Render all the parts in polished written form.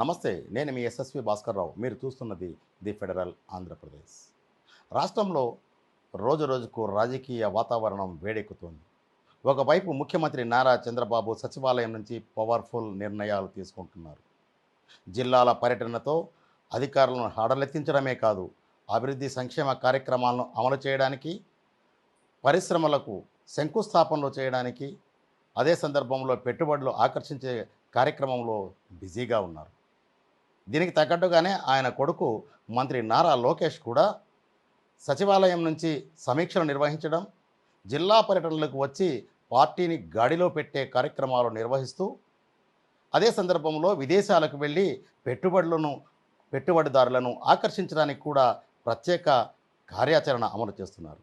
నమస్తే, నేను మీ ఎస్ఎస్వి భాస్కర్రావు. మీరు చూస్తున్నది ది ఫెడరల్ ఆంధ్రప్రదేశ్. రాష్ట్రంలో రోజు రోజుకు రాజకీయ వాతావరణం వేడెక్కుతోంది. ఒకవైపు ముఖ్యమంత్రి నారా చంద్రబాబు సచివాలయం నుంచి పవర్ఫుల్ నిర్ణయాలు తీసుకుంటున్నారు. జిల్లాల పర్యటనతో అధికారులను హడలెత్తించడమే కాదు, అభివృద్ధి సంక్షేమ కార్యక్రమాలను అమలు చేయడానికి, పరిశ్రమలకు శంకుస్థాపనలు చేయడానికి, అదే సందర్భంలో పెట్టుబడులు ఆకర్షించే కార్యక్రమంలో బిజీగా ఉన్నారు. దీనికి తగ్గట్టుగానే ఆయన కొడుకు మంత్రి నారా లోకేష్ కూడా సచివాలయం నుంచి సమీక్షలు నిర్వహించడం, జిల్లా పర్యటనలకు వచ్చి పార్టీని గాడిలో పెట్టే కార్యక్రమాలు నిర్వహిస్తూ, అదే సందర్భంలో విదేశాలకు వెళ్ళి పెట్టుబడిదారులను ఆకర్షించడానికి కూడా ప్రత్యేక కార్యాచరణ అమలు చేస్తున్నారు.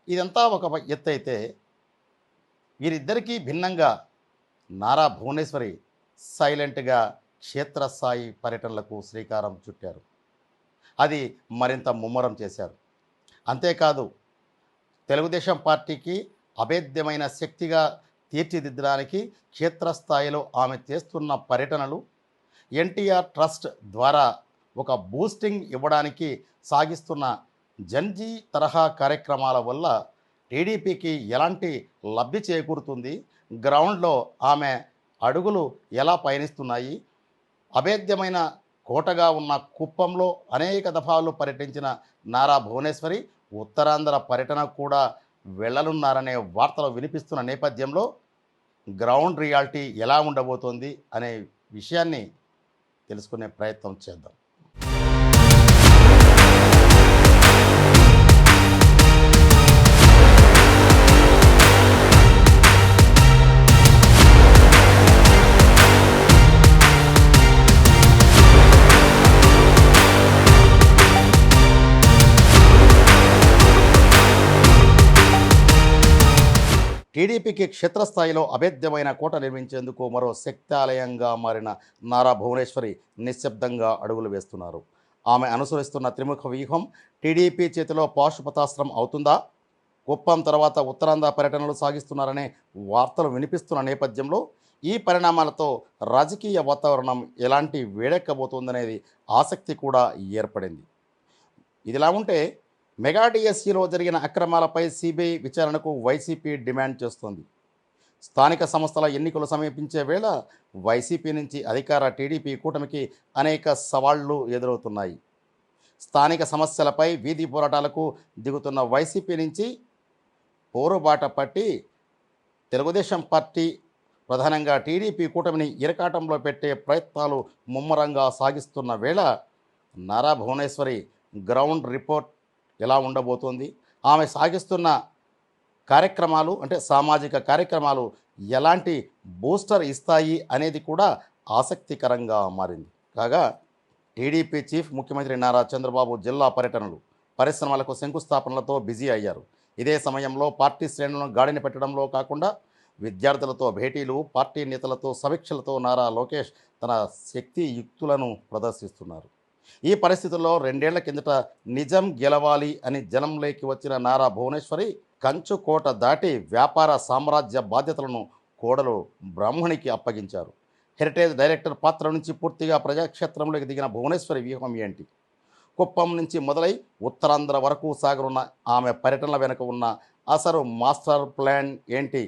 ఇదంతా ఒక ఎత్తు అయితే, వీరిద్దరికీ భిన్నంగా నారా భువనేశ్వరి సైలెంట్గా క్షేత్రస్థాయి పర్యటనలకు శ్రీకారం చుట్టారు. అది మరింత ముమ్మరం చేశారు. అంతేకాదు, తెలుగుదేశం పార్టీకి అభేద్యమైన శక్తిగా తీర్చిదిద్దడానికి క్షేత్రస్థాయిలో ఆమె చేస్తున్న పర్యటనలు, ఎన్టీఆర్ ట్రస్ట్ ద్వారా ఒక బూస్టింగ్ ఇవ్వడానికి సాగిస్తున్న జన్జీ తరహా కార్యక్రమాల వల్ల టీడీపీకి ఎలాంటి లబ్ధి చేకూరుతుంది, గ్రౌండ్లో ఆమె అడుగులు ఎలా పయనిస్తున్నాయి, అభేద్యమైన కోటగా ఉన్న కుప్పంలో అనేక దఫాలు పర్యటించిన నారా భువనేశ్వరి ఉత్తరాంధ్ర పర్యటన కూడా వెళ్ళనున్నారనే వార్తలు వినిపిస్తున్న నేపథ్యంలో గ్రౌండ్ రియాలిటీ ఎలా ఉండబోతోంది అనే విషయాన్ని తెలుసుకునే ప్రయత్నం చేద్దాం. టీడీపీకి క్షేత్రస్థాయిలో అభేద్యమైన కోట నిర్మించేందుకు మరో శక్తాలయంగా మారిన నారా భువనేశ్వరి నిశ్శబ్దంగా అడుగులు వేస్తున్నారు. ఆమె అనుసరిస్తున్న త్రిముఖ వ్యూహం టీడీపీ చేతిలో పాశుపతాస్త్రం అవుతుందా? కుప్పం తర్వాత ఉత్తరాంధ్ర పర్యటనలు సాగిస్తున్నారనే వార్తలు వినిపిస్తున్న నేపథ్యంలో ఈ పరిణామాలతో రాజకీయ వాతావరణం ఎలాంటి వేడెక్కబోతోందనేది ఆసక్తి కూడా ఏర్పడింది. ఇదిలా ఉంటే, మెగా డిఎస్సిలో జరిగిన అక్రమాలపై సిబిఐ విచారణకు వైసీపీ డిమాండ్ చేస్తోంది. స్థానిక సంస్థల ఎన్నికలు సమీపించే వేళ వైసీపీ నుంచి అధికార టీడీపీ కూటమికి అనేక సవాళ్లు ఎదురవుతున్నాయి. స్థానిక సమస్యలపై వీధి పోరాటాలకు దిగుతున్న వైసీపీ నుంచి పోరుబాట పట్టి తెలుగుదేశం పార్టీ, ప్రధానంగా టీడీపీ కూటమిని ఇరకాటంలో పెట్టే ప్రయత్నాలు ముమ్మరంగా సాగిస్తున్న వేళ నారా భువనేశ్వరి గ్రౌండ్ రిపోర్ట్ ఎలా ఉండబోతోంది, ఆమె సాగిస్తున్న కార్యక్రమాలు అంటే సామాజిక కార్యక్రమాలు ఎలాంటి బూస్టర్ ఇస్తాయి అనేది కూడా ఆసక్తికరంగా మారింది. కాగా టీడీపీ చీఫ్ ముఖ్యమంత్రి నారా చంద్రబాబు జిల్లా పర్యటనలు, పరిశ్రమలకు శంకుస్థాపనలతో బిజీ అయ్యారు. ఇదే సమయంలో పార్టీ శ్రేణులను గాడిన పెట్టడంలో కాకుండా విద్యార్థులతో భేటీలు, పార్టీ నేతలతో సమీక్షలతో నారా లోకేష్ తన శక్తి యుక్తులను ప్రదర్శిస్తున్నారు. ఈ పరిస్థితుల్లో 2 ఏళ్ల కిందట నిజం గెలవాలి అని జనంలోకి వచ్చిన నారా భువనేశ్వరి కంచు కోట దాటి వ్యాపార సామ్రాజ్య బాధ్యతలను కోడలు బ్రాహ్మణికి అప్పగించారు. హెరిటేజ్ డైరెక్టర్ పాత్ర నుంచి పూర్తిగా ప్రజాక్షేత్రంలోకి దిగిన భువనేశ్వరి వ్యూహం ఏంటి? కుప్పం నుంచి మొదలై ఉత్తరాంధ్ర వరకు సాగనున్న ఆమె పర్యటనల వెనుక ఉన్న అసలు మాస్టర్ ప్లాన్ ఏంటి?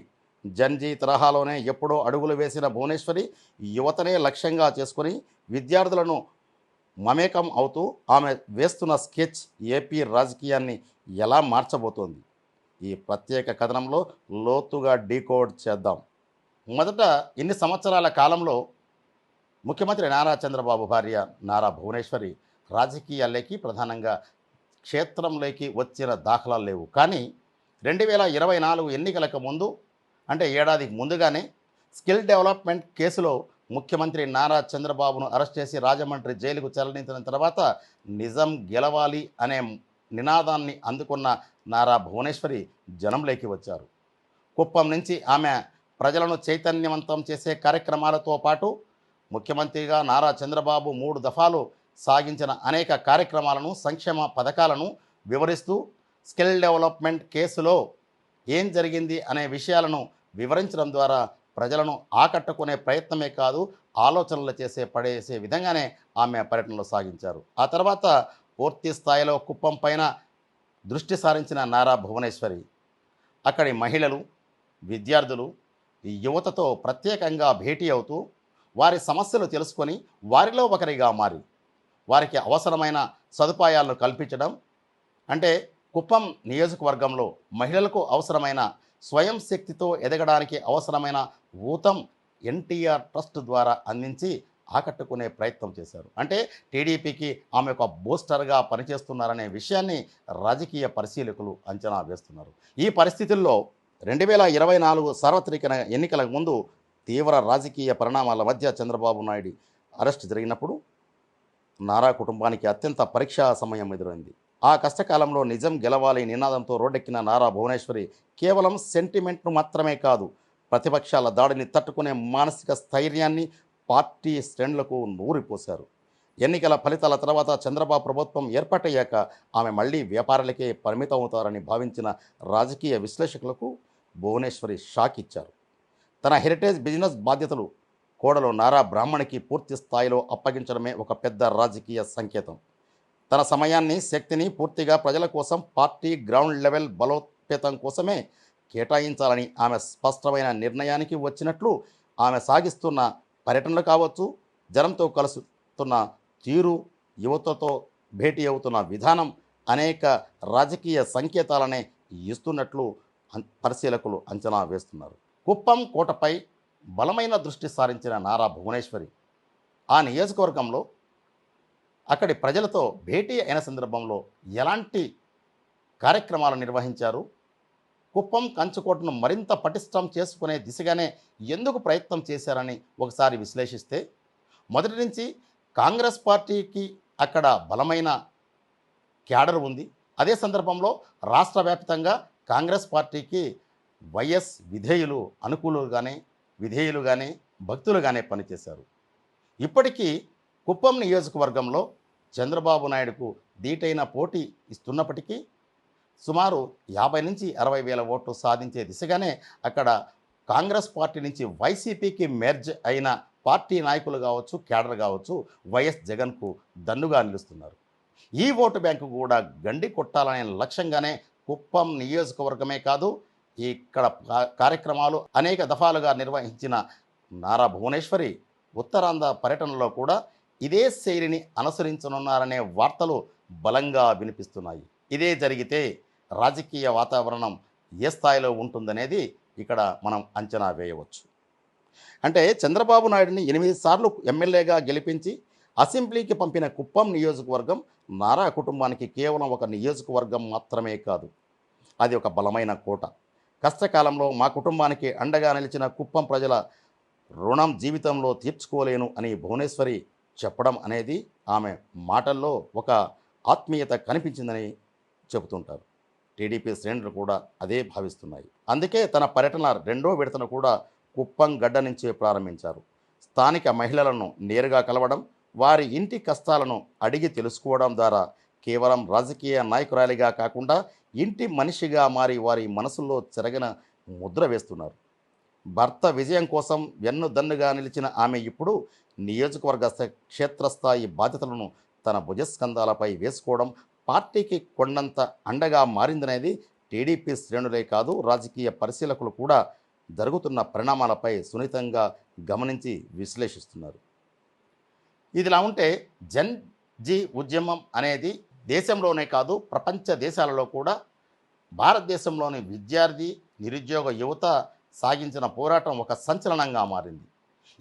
జన్జీ తరహాలోనే ఎప్పుడో అడుగులు వేసిన భువనేశ్వరి యువతనే లక్ష్యంగా చేసుకొని విద్యార్థులను మమేకం అవుతూ ఆమె వేస్తున్న స్కెచ్ ఏపీ రాజకీయాన్ని ఎలా మార్చబోతోంది? ఈ ప్రత్యేక కథనంలో లోతుగా డీకోడ్ చేద్దాం. మొదట, ఇన్ని సంవత్సరాల కాలంలో ముఖ్యమంత్రి నారా చంద్రబాబు భార్య నారా భువనేశ్వరి రాజకీయాల్లోకి, ప్రధానంగా క్షేత్రంలోకి వచ్చిన దాఖలాలు లేవు. కానీ 2024 ఎన్నికలకు ముందు, అంటే ఏడాదికి ముందుగానే స్కిల్ డెవలప్మెంట్ కేసులో ముఖ్యమంత్రి నారా చంద్రబాబును అరెస్ట్ చేసి రాజమండ్రి జైలుకు తరలించిన తర్వాత నిజం గెలవాలి అనే నినాదాన్ని అందుకున్న నారా భువనేశ్వరి జనంలోకి వచ్చారు. కుప్పం నుంచి ఆమె ప్రజలను చైతన్యవంతం చేసే కార్యక్రమాలతో పాటు ముఖ్యమంత్రిగా నారా చంద్రబాబు 3 దఫాలు సాగించిన అనేక కార్యక్రమాలను, సంక్షేమ పథకాలను వివరిస్తూ స్కిల్ డెవలప్మెంట్ కేసులో ఏం జరిగింది అనే విషయాలను వివరించడం ద్వారా ప్రజలను ఆకట్టుకునే ప్రయత్నమే కాదు, ఆలోచనలు పడేసే విధంగానే ఆమె పర్యటనలు సాగించారు. ఆ తర్వాత పూర్తి స్థాయిలో కుప్పం పైన దృష్టి సారించిన నారా భువనేశ్వరి అక్కడి మహిళలు, విద్యార్థులు, యువతతో ప్రత్యేకంగా భేటీ అవుతూ వారి సమస్యలు తెలుసుకొని వారిలో ఒకరిగా మారి వారికి అవసరమైన సదుపాయాలను కల్పించడం, అంటే కుప్పం నియోజకవర్గంలో మహిళలకు అవసరమైన స్వయం శక్తితో ఎదగడానికి అవసరమైన ఊతం ఎన్టీఆర్ ట్రస్ట్ ద్వారా అందించి ఆకట్టుకునే ప్రయత్నం చేశారు. అంటే టీడీపీకి ఆమె ఒక బూస్టర్గా పనిచేస్తున్నారనే విషయాన్ని రాజకీయ పరిశీలకులు అంచనా వేస్తున్నారు. ఈ పరిస్థితుల్లో 2024 సార్వత్రిక ఎన్నికలకు ముందు తీవ్ర రాజకీయ పరిణామాల మధ్య చంద్రబాబు నాయుడు అరెస్ట్ జరిగినప్పుడు నారా కుటుంబానికి అత్యంత పరీక్షా సమయం ఎదురైంది. ఆ కష్టకాలంలో నిజం గెలవాలి నినాదంతో రోడ్డెక్కిన నారా భువనేశ్వరి కేవలం సెంటిమెంట్ను మాత్రమే కాదు, ప్రతిపక్షాల దాడిని తట్టుకునే మానసిక స్థైర్యాన్ని పార్టీ శ్రేణులకు నూరిపోశారు. ఎన్నికల ఫలితాల తర్వాత చంద్రబాబు ప్రభుత్వం ఏర్పాటయ్యాక ఆమె మళ్లీ వ్యాపారాలకే పరిమితం అవుతారని భావించిన రాజకీయ విశ్లేషకులకు భువనేశ్వరి షాక్ ఇచ్చారు. తన హెరిటేజ్ బిజినెస్ బాధ్యతలు కోడలు నారా బ్రాహ్మణికి పూర్తి స్థాయిలో అప్పగించడమే ఒక పెద్ద రాజకీయ సంకేతం. తన సమయాన్ని, శక్తిని పూర్తిగా ప్రజల కోసం, పార్టీ గ్రౌండ్ లెవెల్ బలోపేతం కోసమే కేటాయించాలని ఆమె స్పష్టమైన నిర్ణయానికి వచ్చినట్లు ఆమె సాగిస్తున్న పర్యటనలు కావచ్చు, జనంతో కలుస్తున్న తీరు, యువతతో భేటీ అవుతున్న విధానం అనేక రాజకీయ సంకేతాలనే ఇస్తున్నట్లు పరిశీలకులు అంచనా వేస్తున్నారు. కుప్పం కోటపై బలమైన దృష్టి సారించిన నారా భువనేశ్వరి ఆ నియోజకవర్గంలో అక్కడి ప్రజలతో భేటీ అయిన సందర్భంలో ఎలాంటి కార్యక్రమాలు నిర్వహించారు, కుప్పం కంచుకోటను మరింత పటిష్టం చేసుకునే దిశగానే ఎందుకు ప్రయత్నం చేశారని ఒకసారి విశ్లేషిస్తే, మొదటి నుంచి కాంగ్రెస్ పార్టీకి అక్కడ బలమైన క్యాడర్ ఉంది. అదే సందర్భంలో రాష్ట్ర వ్యాప్తంగా కాంగ్రెస్ పార్టీకి వైఎస్ విధేయులుగానే భక్తులుగానే పనిచేశారు. ఇప్పటికీ కుప్పం నియోజకవర్గంలో చంద్రబాబు నాయుడుకు ధీటైన పోటీ ఇస్తున్నప్పటికీ సుమారు 50 నుంచి 60 వేల ఓట్లు సాధించే దిశగానే అక్కడ కాంగ్రెస్ పార్టీ నుంచి వైసీపీకి మెర్జ్ అయిన పార్టీ నాయకులు కావచ్చు, క్యాడర్ కావచ్చు, వైఎస్ జగన్కు దన్నుగా నిలుస్తున్నారు. ఈ ఓటు బ్యాంకు కూడా గండి కొట్టాలనే లక్ష్యంగానే కుప్పం నియోజకవర్గమే కాదు, ఇక్కడ కార్యక్రమాలు అనేక దఫాలుగా నిర్వహించిన నారా భువనేశ్వరి ఉత్తరాంధ్ర పర్యటనలో కూడా ఇదే శైలిని అనుసరించనున్నారనే వార్తలు బలంగా వినిపిస్తున్నాయి. ఇదే జరిగితే రాజకీయ వాతావరణం ఏ స్థాయిలో ఉంటుందనేది ఇక్కడ మనం అంచనా వేయవచ్చు. అంటే చంద్రబాబు నాయుడిని 8 సార్లు ఎమ్మెల్యేగా గెలిపించి అసెంబ్లీకి పంపిన కుప్పం నియోజకవర్గం నారా కుటుంబానికి కేవలం ఒక నియోజకవర్గం మాత్రమే కాదు, అది ఒక బలమైన కోట. కష్టకాలంలో మా కుటుంబానికి అండగా నిలిచిన కుప్పం ప్రజల రుణం జీవితంలో తీర్చుకోలేను అని భువనేశ్వరి చెప్పడం అనేది ఆమె మాటల్లో ఒక ఆత్మీయత కనిపించిందని చెబుతుంటారు. టీడీపీ శ్రేణులు కూడా అదే భావిస్తున్నాయి. అందుకే తన పర్యటన 2వ విడతను కూడా కుప్పం గడ్డ నుంచే ప్రారంభించారు. స్థానిక మహిళలను నేరుగా కలవడం, వారి ఇంటి కష్టాలను అడిగి తెలుసుకోవడం ద్వారా కేవలం రాజకీయ నాయకురాలిగా కాకుండా ఇంటి మనిషిగా మారి వారి మనసుల్లో చెరగిన ముద్ర వేస్తున్నారు. భర్త విజయం కోసం వెన్నుదన్నుగా నిలిచిన ఆమె ఇప్పుడు నియోజకవర్గ క్షేత్రస్థాయి బాధ్యతలను తన భుజస్కంధాలపై వేసుకోవడం పార్టీకి కొండంత అండగా మారిందనేది టీడీపీ శ్రేణులే కాదు, రాజకీయ పరిశీలకులు కూడా జరుగుతున్న పరిణామాలపై సున్నితంగా గమనించి విశ్లేషిస్తున్నారు. ఇదిలా ఉంటే జన్ జీ ఉద్యమం అనేది దేశంలోనే కాదు ప్రపంచ దేశాలలో కూడా భారతదేశంలోని విద్యార్థి, నిరుద్యోగ యువత సాగించిన పోరాటం ఒక సంచలనంగా మారింది.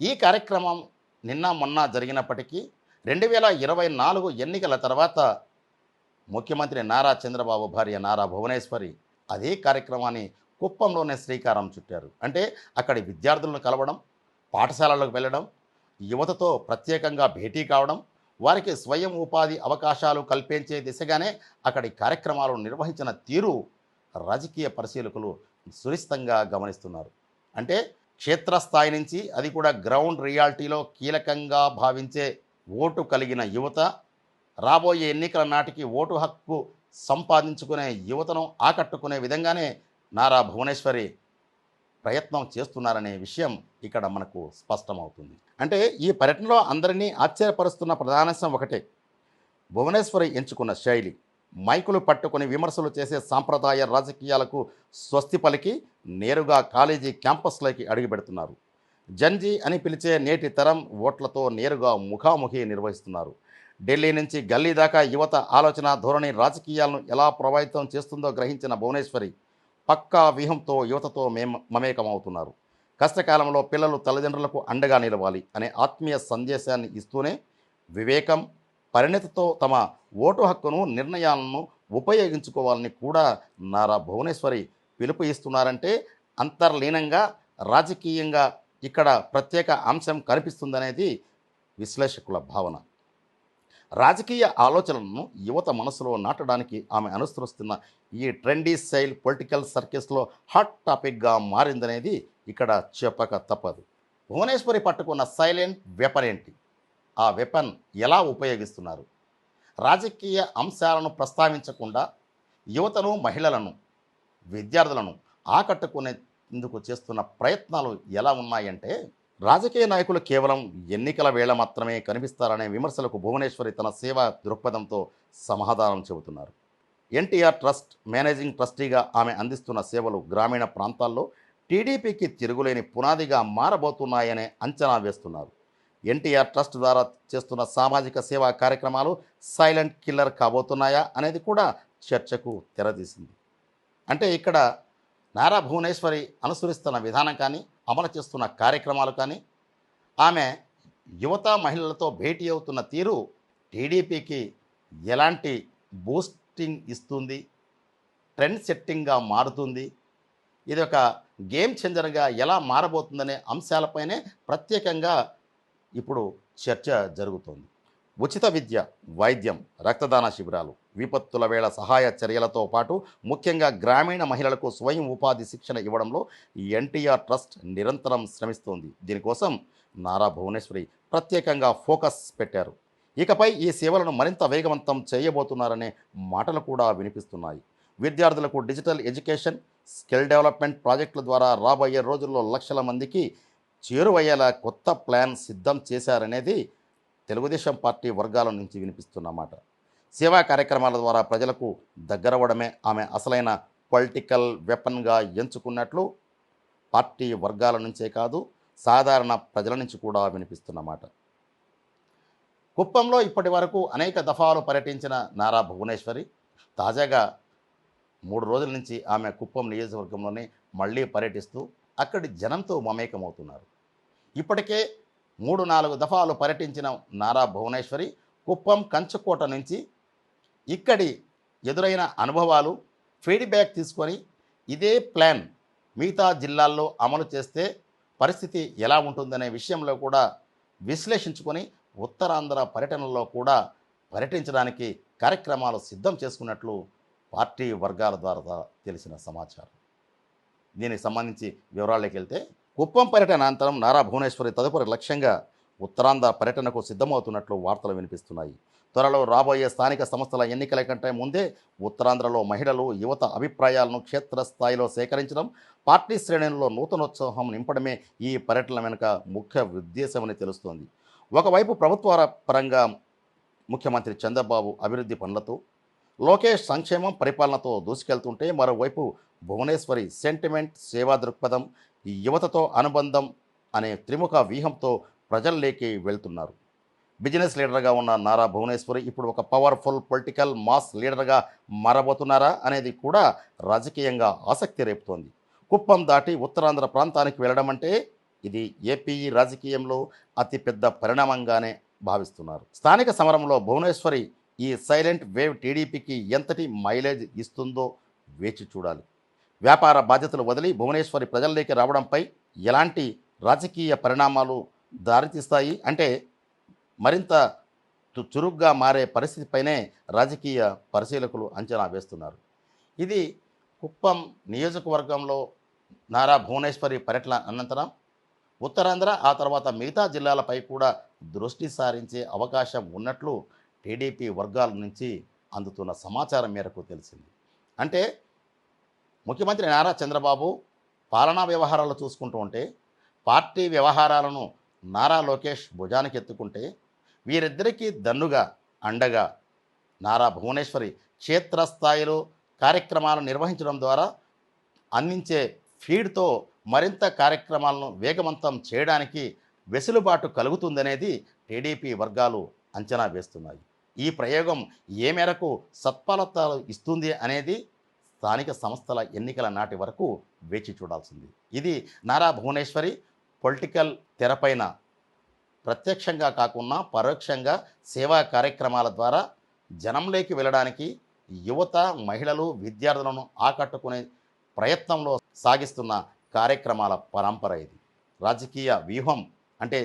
ఈ కార్యక్రమం నిన్న మొన్న జరిగినప్పటికీ 2024 ఎన్నికల తర్వాత ముఖ్యమంత్రి నారా చంద్రబాబు భార్య నారా భువనేశ్వరి అదే కార్యక్రమాన్ని కుప్పంలోనే శ్రీకారం చుట్టారు. అంటే అక్కడి విద్యార్థులను కలవడం, పాఠశాలలకు వెళ్ళడం, యువతతో ప్రత్యేకంగా భేటీ కావడం, వారికి స్వయం ఉపాధి అవకాశాలు కల్పించే దిశగానే అక్కడి కార్యక్రమాలు నిర్వహించిన తీరు రాజకీయ పరిశీలకులు సునిశ్చితంగా గమనిస్తున్నారు. అంటే క్షేత్రస్థాయి నుంచి, అది కూడా గ్రౌండ్ రియాలిటీలో కీలకంగా భావించే ఓటు కలిగిన యువత, రాబోయే ఎన్నికల నాటికి ఓటు హక్కు సంపాదించుకునే యువతను ఆకట్టుకునే విధంగానే నారా భువనేశ్వరి ప్రయత్నం చేస్తున్నారనే విషయం ఇక్కడ మనకు స్పష్టమవుతుంది. అంటే ఈ పర్యటనలో అందరినీ ఆశ్చర్యపరుస్తున్న ప్రధానాంశం ఒకటే, భువనేశ్వరి ఎంచుకున్న శైలి. మైకులు పట్టుకొని విమర్శలు చేసే సాంప్రదాయ రాజకీయాలకు స్వస్తి పలికి నేరుగా కాలేజీ క్యాంపస్లోకి అడుగుపెడుతున్నారు. జంజీ అని పిలిచే నేటి తరం ఓట్లతో నేరుగా ముఖాముఖి నిర్వహిస్తున్నారు. ఢిల్లీ నుంచి గల్లీ దాకా యువత ఆలోచన ధోరణి రాజకీయాలను ఎలా ప్రభావితం చేస్తుందో గ్రహించిన భువనేశ్వరి పక్కా వ్యూహంతో యువతతో మమేకమవుతున్నారు. కష్టకాలంలో పిల్లలు తల్లిదండ్రులకు అండగా నిలవాలి అనే ఆత్మీయ సందేశాన్ని ఇస్తూనే వివేకం, పరిణతితో తమ ఓటు హక్కును, నిర్ణయాలను ఉపయోగించుకోవాలని కూడా నారా భువనేశ్వరి పిలుపు ఇస్తున్నారంటే అంతర్లీనంగా రాజకీయంగా ఇక్కడ ప్రత్యేక అంశం కనిపిస్తుందనేది విశ్లేషకుల భావన. రాజకీయ ఆలోచనలను యువత మనసులో నాటడానికి ఆమె అనుసరిస్తున్న ఈ ట్రెండీ స్టైల్ పొలిటికల్ సర్కిల్స్లో హాట్ టాపిక్గా మారిందనేది ఇక్కడ చెప్పక తప్పదు. భువనేశ్వరి పట్టుకున్న సైలెంట్ వెపన్ ఏంటి? ఆ వెపన్ ఎలా ఉపయోగిస్తున్నారు? రాజకీయ అంశాలను ప్రస్తావించకుండా యువతను, మహిళలను, విద్యార్థులను ఆకట్టుకునేందుకు చేస్తున్న ప్రయత్నాలు ఎలా ఉన్నాయంటే, రాజకీయ నాయకులు కేవలం ఎన్నికల వేళ మాత్రమే కనిపిస్తారనే విమర్శలకు భువనేశ్వరి తన సేవా దృక్పథంతో సమాధానం చెబుతున్నారు. ఎన్టీఆర్ ట్రస్ట్ మేనేజింగ్ ట్రస్టీగా ఆమె అందిస్తున్న సేవలు గ్రామీణ ప్రాంతాల్లో టీడీపీకి తిరుగులేని పునాదిగా మారబోతున్నాయనే అంచనా వేస్తున్నారు. ఎన్టీఆర్ ట్రస్ట్ ద్వారా చేస్తున్న సామాజిక సేవా కార్యక్రమాలు సైలెంట్ కిల్లర్ కాబోతున్నాయా అనేది కూడా చర్చకు తెరతీసింది. అంటే ఇక్కడ నారా భువనేశ్వరి అనుసరిస్తున్న విధానం కానీ, అమలు చేస్తున్న కార్యక్రమాలు కానీ, ఆమె యువత మహిళలతో భేటీ అవుతున్న తీరు టీడీపీకి ఎలాంటి బూస్టింగ్ ఇస్తుంది, ట్రెండ్ సెట్టింగ్గా మారుతుంది, ఇది ఒక గేమ్ చేంజర్గా ఎలా మారబోతుందనే అంశాలపైనే ప్రత్యేకంగా ఇప్పుడు చర్చ జరుగుతోంది. ఉచిత విద్య, వైద్యం, రక్తదాన శిబిరాలు, విపత్తుల వేళ సహాయ చర్యలతో పాటు ముఖ్యంగా గ్రామీణ మహిళలకు స్వయం ఉపాధి శిక్షణ ఇవ్వడంలో ఎన్టీఆర్ ట్రస్ట్ నిరంతరం శ్రమిస్తోంది. దీనికోసం నారా భువనేశ్వరి ప్రత్యేకంగా ఫోకస్ పెట్టారు. ఇకపై ఈ సేవలను మరింత వేగవంతం చేయబోతున్నారనే మాటలు కూడా వినిపిస్తున్నాయి. విద్యార్థులకు డిజిటల్ ఎడ్యుకేషన్, స్కిల్ డెవలప్మెంట్ ప్రాజెక్టుల ద్వారా రాబోయే రోజుల్లో లక్షల మందికి చేరువయ్యేలా కొత్త ప్లాన్ సిద్ధం చేశారనేది తెలుగుదేశం పార్టీ వర్గాల నుంచి వినిపిస్తున్న మాట. సేవా కార్యక్రమాల ద్వారా ప్రజలకు దగ్గరవడమే ఆమె అసలైన పొలిటికల్ వెపన్గా ఎంచుకున్నట్లు పార్టీ వర్గాల నుంచే కాదు, సాధారణ ప్రజల నుంచి కూడా వినిపిస్తున్న మాట. కుప్పంలో ఇప్పటి వరకు అనేక దఫాలు పర్యటించిన నారా భువనేశ్వరి తాజాగా 3 రోజుల నుంచి ఆమె కుప్పం నియోజకవర్గంలోనే మళ్ళీ పర్యటిస్తూ అక్కడి జనంతో మమేకమవుతున్నారు. ఇప్పటికే 3-4 దఫాలు పర్యటించిన నారా భువనేశ్వరి కుప్పం, కంచుకోట నుంచి ఇక్కడి ఎదురైన అనుభవాలు, ఫీడ్బ్యాక్ తీసుకొని ఇదే ప్లాన్ మిగతా జిల్లాల్లో అమలు చేస్తే పరిస్థితి ఎలా ఉంటుందనే విషయంలో కూడా విశ్లేషించుకొని ఉత్తరాంధ్ర పర్యటనలో కూడా పర్యటించడానికి కార్యక్రమాలు సిద్ధం చేసుకున్నట్లు పార్టీ వర్గాల ద్వారా తెలిసిన సమాచారం. దీనికి సంబంధించి వివరాల్లోకి వెళ్తే, కుప్పం పర్యటన అనంతరం నారా భువనేశ్వరి తదుపరి లక్ష్యంగా ఉత్తరాంధ్ర పర్యటనకు సిద్ధమవుతున్నట్లు వార్తలు వినిపిస్తున్నాయి. త్వరలో రాబోయే స్థానిక సంస్థల ఎన్నికల కంటే ముందే ఉత్తరాంధ్రలో మహిళలు, యువత అభిప్రాయాలను క్షేత్రస్థాయిలో సేకరించడం, పార్టీ శ్రేణుల్లో నూతనోత్సాహం నింపడమే ఈ పర్యటన వెనుక ముఖ్య ఉద్దేశమని తెలుస్తోంది. ఒకవైపు ప్రభుత్వ పరంగా ముఖ్యమంత్రి చంద్రబాబు అభివృద్ధి పనులతో, లోకేష్ సంక్షేమం పరిపాలనతో దూసుకెళ్తుంటే, మరోవైపు భువనేశ్వరి సెంటిమెంట్, సేవా దృక్పథం, యువతతో అనుబంధం అనే త్రిముఖ వ్యూహంతో ప్రజల్లోకి వెళ్తున్నారు. బిజినెస్ లీడర్గా ఉన్న నారా భువనేశ్వరి ఇప్పుడు ఒక పవర్ఫుల్ పొలిటికల్ మాస్ లీడర్గా మారబోతున్నారా అనేది కూడా రాజకీయంగా ఆసక్తి రేపుతోంది. కుప్పం దాటి ఉత్తరాంధ్ర ప్రాంతానికి వెళ్ళడం అంటే ఇది ఏపీ రాజకీయంలో అతిపెద్ద పరిణామంగానే భావిస్తున్నారు. స్థానిక సమరంలో భువనేశ్వరి ఈ సైలెంట్ వేవ్ టీడీపీకి ఎంతటి మైలేజ్ ఇస్తుందో వేచి చూడాలి. వ్యాపార బాధ్యతలు వదిలి భువనేశ్వరి ప్రజల్లోకి రావడంపై ఎలాంటి రాజకీయ పరిణామాలు దారితీస్తాయి అంటే మరింత చురుగ్గా మారే పరిస్థితిపైనే రాజకీయ పరిశీలకులు అంచనా వేస్తున్నారు. ఇది కుప్పం నియోజకవర్గంలో నారా భువనేశ్వరి పర్యటన అనంతరం ఉత్తరాంధ్ర, ఆ తర్వాత మిగతా జిల్లాలపై కూడా దృష్టి సారించే అవకాశం ఉన్నట్లు టీడీపీ వర్గాల నుంచి అందుతున్న సమాచారం మేరకు తెలిసింది. అంటే ముఖ్యమంత్రి నారా చంద్రబాబు పాలనా వ్యవహారాలు చూసుకుంటూ ఉంటే పార్టీ వ్యవహారాలను నారా లోకేష్ భుజానికి ఎత్తుకుంటే వీరిద్దరికీ దన్నుగా అండగా నారా భువనేశ్వరి క్షేత్రస్థాయిలో కార్యక్రమాలు నిర్వహించడం ద్వారా అందించే ఫీడ్తో మరింత కార్యక్రమాలను వేగవంతం చేయడానికి వెసులుబాటు కలుగుతుందనేది టీడీపీ వర్గాలు అంచనా వేస్తున్నాయి. ఈ ప్రయోగం ఏ మేరకు సత్ఫలితాలు ఇస్తుంది అనేది స్థానిక సంస్థల ఎన్నికల నాటి వరకు వేచి చూడాల్సింది. ఇది నారా భువనేశ్వరి పొలిటికల్ తెరపైన ప్రత్యక్షంగా కాకుండా పరోక్షంగా సేవా కార్యక్రమాల ద్వారా జనంలోకి వెళ్ళడానికి యువత, మహిళలు, విద్యార్థులను ఆకట్టుకునే ప్రయత్నంలో సాగిస్తున్న కార్యక్రమాల పరంపర ఇది. రాజకీయ వ్యూహం అంటే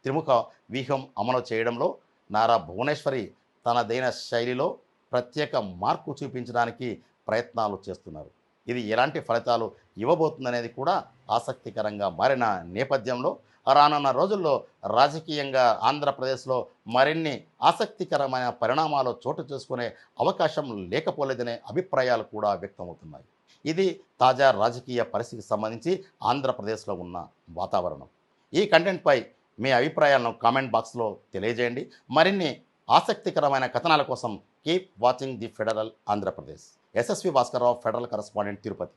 త్రిముఖ వ్యూహం అమలు చేయడంలో నారా భువనేశ్వరి తనదైన శైలిలో ప్రత్యేక మార్పు చూపించడానికి ప్రయత్నాలు చేస్తున్నారు. ఇది ఎలాంటి ఫలితాలు ఇవ్వబోతుందనేది కూడా ఆసక్తికరంగా మారిన నేపథ్యంలో రానున్న రోజుల్లో రాజకీయంగా ఆంధ్రప్రదేశ్లో మరిన్ని ఆసక్తికరమైన పరిణామాలు చోటు చేసుకునే అవకాశం లేకపోలేదనే అభిప్రాయాలు కూడా వ్యక్తమవుతున్నాయి. ఇది తాజా రాజకీయ పరిస్థితికి సంబంధించి ఆంధ్రప్రదేశ్లో ఉన్న వాతావరణం. ఈ కంటెంట్పై మీ అభిప్రాయాలను కామెంట్ బాక్స్లో తెలియజేయండి. మరిన్ని ఆసక్తికరమైన కథనాల కోసం keep watching the Federal Andhra Pradesh. SSV Bhaskarrao, Federal correspondent, Tirupati.